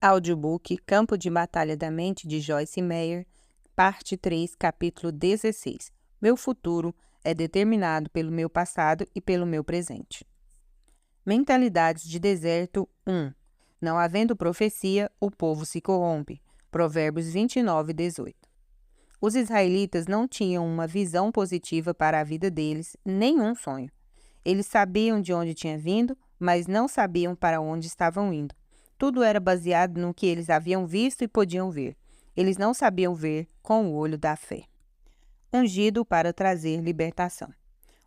Audiobook Campo de Batalha da Mente de Joyce Meyer, Parte 3, Capítulo 16. Meu futuro é determinado pelo meu passado e pelo meu presente. Mentalidades de deserto 1. Não havendo profecia, o povo se corrompe. Provérbios 29:18. Os israelitas não tinham uma visão positiva para a vida deles, nenhum sonho. Eles sabiam de onde tinha vindo, mas não sabiam para onde estavam indo. Tudo era baseado no que eles haviam visto e podiam ver. Eles não sabiam ver com o olho da fé. Ungido para trazer libertação.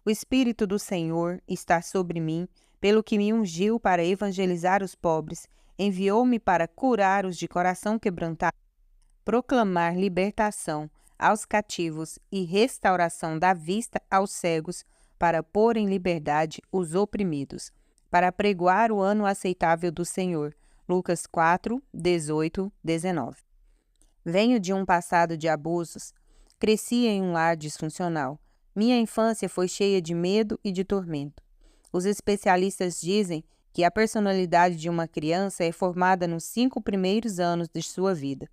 O Espírito do Senhor está sobre mim, pelo que me ungiu para evangelizar os pobres, enviou-me para curar os de coração quebrantado, proclamar libertação aos cativos e restauração da vista aos cegos, para pôr em liberdade os oprimidos, para pregoar o ano aceitável do Senhor. Lucas 4, 18, 19. Venho de um passado de abusos. Cresci em um lar disfuncional. Minha infância foi cheia de medo e de tormento. Os especialistas dizem que a personalidade de uma criança é formada nos 5 primeiros anos de sua vida.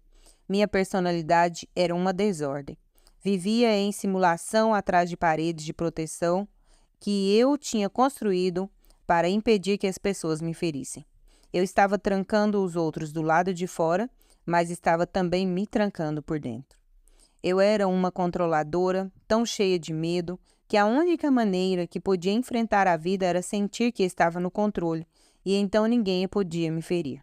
Minha personalidade era uma desordem. Vivia em simulação atrás de paredes de proteção que eu tinha construído para impedir que as pessoas me ferissem. Eu estava trancando os outros do lado de fora, mas estava também me trancando por dentro. Eu era uma controladora, tão cheia de medo, que a única maneira que podia enfrentar a vida era sentir que estava no controle, e então ninguém podia me ferir.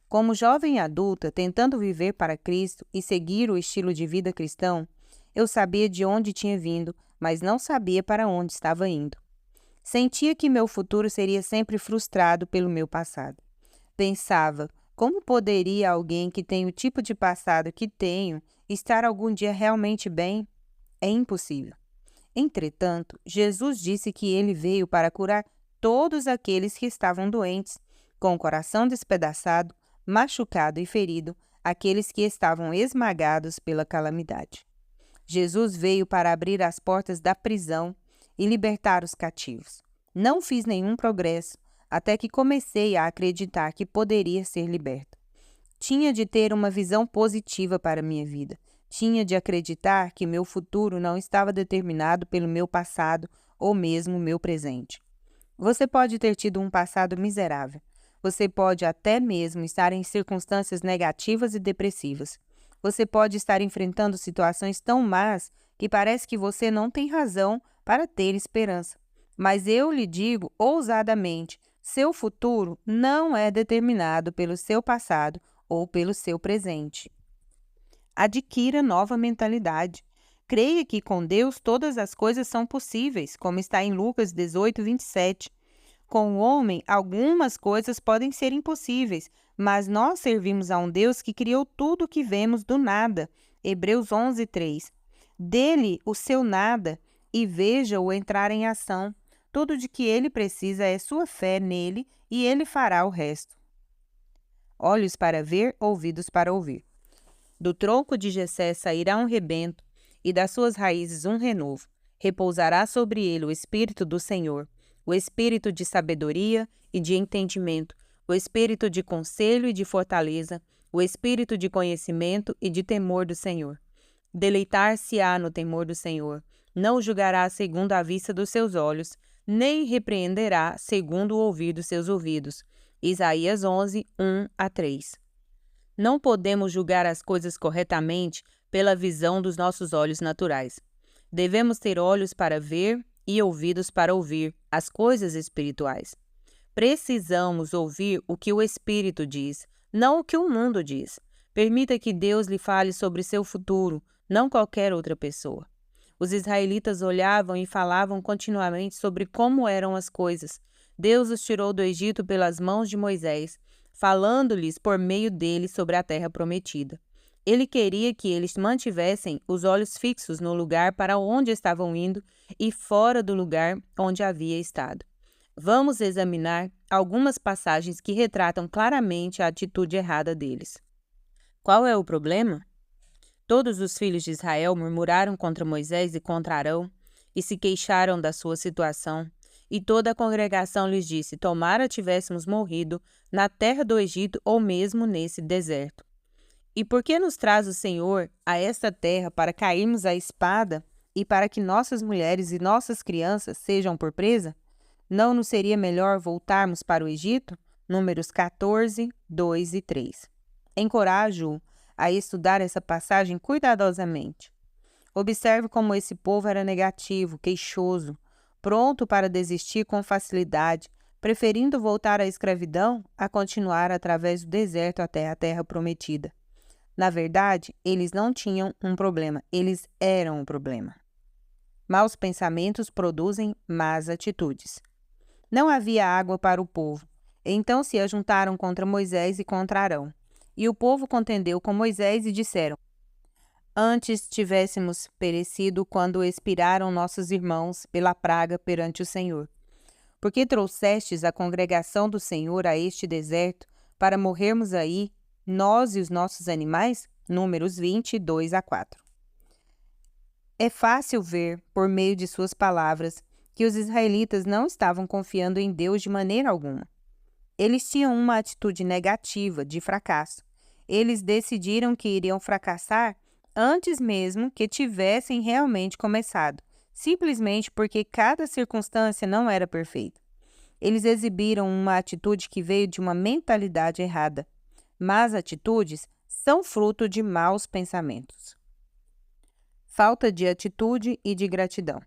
Como jovem adulta, tentando viver para Cristo e seguir o estilo de vida cristão, eu sabia de onde tinha vindo, mas não sabia para onde estava indo. Sentia que meu futuro seria sempre frustrado pelo meu passado. Pensava, como poderia alguém que tem o tipo de passado que tenho estar algum dia realmente bem? É impossível. Entretanto, Jesus disse que ele veio para curar todos aqueles que estavam doentes, com o coração despedaçado, machucado e ferido, aqueles que estavam esmagados pela calamidade. Jesus veio para abrir as portas da prisão e libertar os cativos. Não fiz nenhum progresso, até que comecei a acreditar que poderia ser liberta. Tinha de ter uma visão positiva para minha vida. Tinha de acreditar que meu futuro não estava determinado pelo meu passado ou mesmo meu presente. Você pode ter tido um passado miserável. Você pode até mesmo estar em circunstâncias negativas e depressivas. Você pode estar enfrentando situações tão más que parece que você não tem razão para ter esperança. Mas eu lhe digo ousadamente, seu futuro não é determinado pelo seu passado ou pelo seu presente. Adquira nova mentalidade. Creia que com Deus todas as coisas são possíveis, como está em Lucas 18, 27. Com o homem, algumas coisas podem ser impossíveis, mas nós servimos a um Deus que criou tudo o que vemos do nada. Hebreus 11, 3. Dele o seu nada e veja-o entrar em ação. Tudo de que ele precisa é sua fé nele e ele fará o resto. Olhos para ver, ouvidos para ouvir. Do tronco de Jessé sairá um rebento, e das suas raízes um renovo. Repousará sobre ele o Espírito do Senhor, o Espírito de sabedoria e de entendimento, o Espírito de conselho e de fortaleza, o Espírito de conhecimento e de temor do Senhor. Deleitar-se-á no temor do Senhor, não julgará segundo a vista dos seus olhos, nem repreenderá segundo o ouvir dos seus ouvidos. Isaías 11, 1 a 3. Não podemos julgar as coisas corretamente pela visão dos nossos olhos naturais. Devemos ter olhos para ver e ouvidos para ouvir as coisas espirituais. Precisamos ouvir o que o Espírito diz, não o que o mundo diz. Permita que Deus lhe fale sobre seu futuro, não qualquer outra pessoa. Os israelitas olhavam e falavam continuamente sobre como eram as coisas. Deus os tirou do Egito pelas mãos de Moisés, falando-lhes por meio dele sobre a terra prometida. Ele queria que eles mantivessem os olhos fixos no lugar para onde estavam indo e fora do lugar onde havia estado. Vamos examinar algumas passagens que retratam claramente a atitude errada deles. Qual é o problema? Todos os filhos de Israel murmuraram contra Moisés e contra Arão, e se queixaram da sua situação, E toda a congregação lhes disse: tomara tivéssemos morrido na terra do Egito ou mesmo nesse deserto. E por que nos traz o Senhor a esta terra para cairmos à espada e para que nossas mulheres e nossas crianças sejam por presa? Não nos seria melhor voltarmos para o Egito? Números 14, 2 e 3. Encorajo-o a estudar essa passagem cuidadosamente. Observe como esse povo era negativo, queixoso, pronto para desistir com facilidade, preferindo voltar à escravidão a continuar através do deserto até a terra prometida. Na verdade, eles não tinham um problema, eles eram um problema. Maus pensamentos produzem más atitudes. Não havia água para o povo, então se ajuntaram contra Moisés e contra Arão. E o povo contendeu com Moisés e disseram: antes tivéssemos perecido quando expiraram nossos irmãos pela praga perante o Senhor. Porque trouxestes a congregação do Senhor a este deserto para morrermos aí, nós e os nossos animais? Números 20, 2 a 4. É fácil ver, por meio de suas palavras, que os israelitas não estavam confiando em Deus de maneira alguma. Eles tinham uma atitude negativa, de fracasso. Eles decidiram que iriam fracassar antes mesmo que tivessem realmente começado, simplesmente porque cada circunstância não era perfeita. Eles exibiram uma atitude que veio de uma mentalidade errada. Más atitudes são fruto de maus pensamentos. Falta de atitude e de gratidão.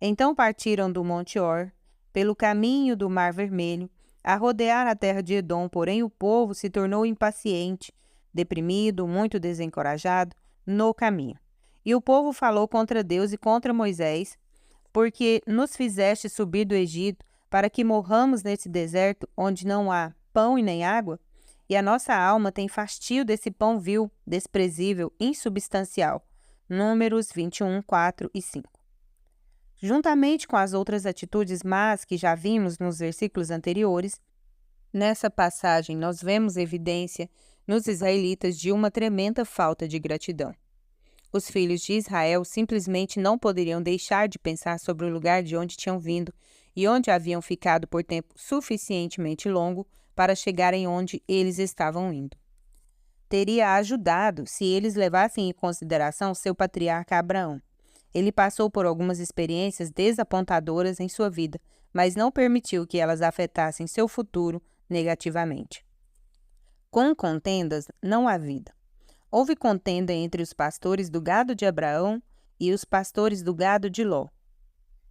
Então partiram do Monte Or, pelo caminho do Mar Vermelho, a rodear a terra de Edom, porém o povo se tornou impaciente, deprimido, muito desencorajado, no caminho. E o povo falou contra Deus e contra Moisés, porque nos fizeste subir do Egito para que morramos nesse deserto onde não há pão e nem água? E a nossa alma tem fastio desse pão vil, desprezível, insubstancial. Números 21, 4 e 5. Juntamente com as outras atitudes más que já vimos nos versículos anteriores, nessa passagem nós vemos evidência nos israelitas de uma tremenda falta de gratidão. Os filhos de Israel simplesmente não poderiam deixar de pensar sobre o lugar de onde tinham vindo e onde haviam ficado por tempo suficientemente longo para chegarem onde eles estavam indo. Teria ajudado se eles levassem em consideração seu patriarca Abraão. Ele passou por algumas experiências desapontadoras em sua vida, mas não permitiu que elas afetassem seu futuro negativamente. Com contendas não há vida. Houve contenda entre os pastores do gado de Abraão e os pastores do gado de Ló.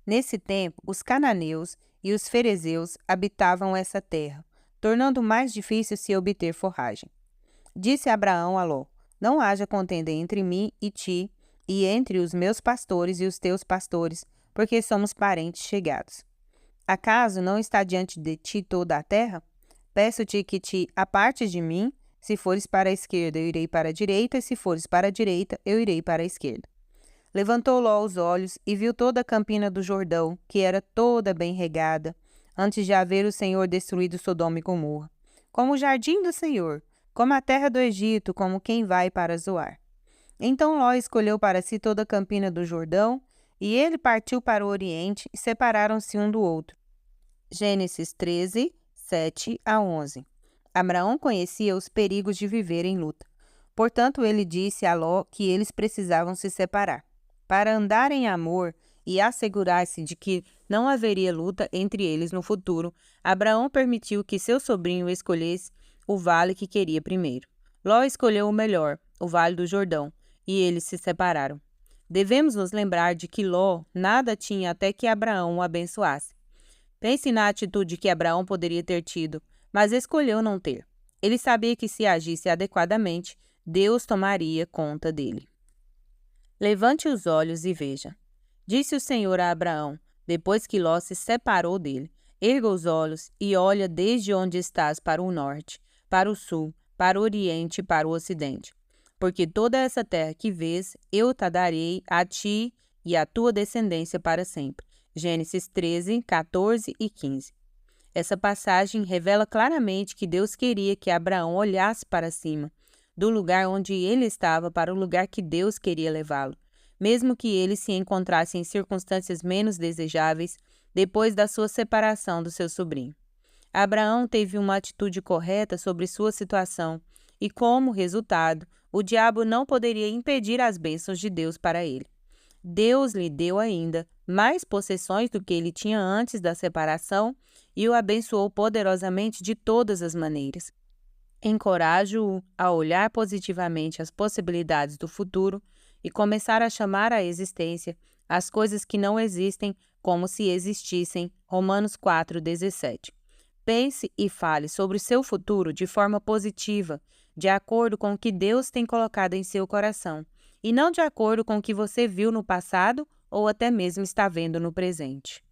Nesse tempo, os cananeus e os ferezeus habitavam essa terra, tornando mais difícil se obter forragem. Disse Abraão a Ló: não haja contenda entre mim e ti, e entre os meus pastores e os teus pastores, porque somos parentes chegados. Acaso não está diante de ti toda a terra? Peço-te que te apartes de mim. Se fores para a esquerda, eu irei para a direita, e se fores para a direita, eu irei para a esquerda. Levantou Ló os olhos e viu toda a campina do Jordão, que era toda bem regada, antes de haver o Senhor destruído Sodoma e Gomorra, como o jardim do Senhor, como a terra do Egito, como quem vai para Zoar. Então Ló escolheu para si toda a campina do Jordão, e ele partiu para o oriente, e separaram-se um do outro. Gênesis 13, 7 a 11. Abraão conhecia os perigos de viver em luta. Portanto, ele disse a Ló que eles precisavam se separar. Para andar em amor e assegurar-se de que não haveria luta entre eles no futuro, Abraão permitiu que seu sobrinho escolhesse o vale que queria primeiro. Ló escolheu o melhor, o Vale do Jordão, e eles se separaram. Devemos nos lembrar de que Ló nada tinha até que Abraão o abençoasse. Pense na atitude que Abraão poderia ter tido, mas escolheu não ter. Ele sabia que se agisse adequadamente, Deus tomaria conta dele. Levante os olhos e veja. Disse o Senhor a Abraão, depois que Ló se separou dele: erga os olhos e olha desde onde estás para o norte, para o sul, para o oriente e para o ocidente. Porque toda essa terra que vês, eu te darei a ti e à tua descendência para sempre. Gênesis 13, 14 e 15. Essa passagem revela claramente que Deus queria que Abraão olhasse para cima, do lugar onde ele estava para o lugar que Deus queria levá-lo. Mesmo que ele se encontrasse em circunstâncias menos desejáveis, depois da sua separação do seu sobrinho. Abraão teve uma atitude correta sobre sua situação e, como resultado, o diabo não poderia impedir as bênçãos de Deus para ele. Deus lhe deu ainda mais possessões do que ele tinha antes da separação e o abençoou poderosamente de todas as maneiras. Encorajo-o a olhar positivamente as possibilidades do futuro e começar a chamar à existência as coisas que não existem como se existissem. Romanos 4:17. Pense e fale sobre o seu futuro de forma positiva, de acordo com o que Deus tem colocado em seu coração, e não de acordo com o que você viu no passado ou até mesmo está vendo no presente.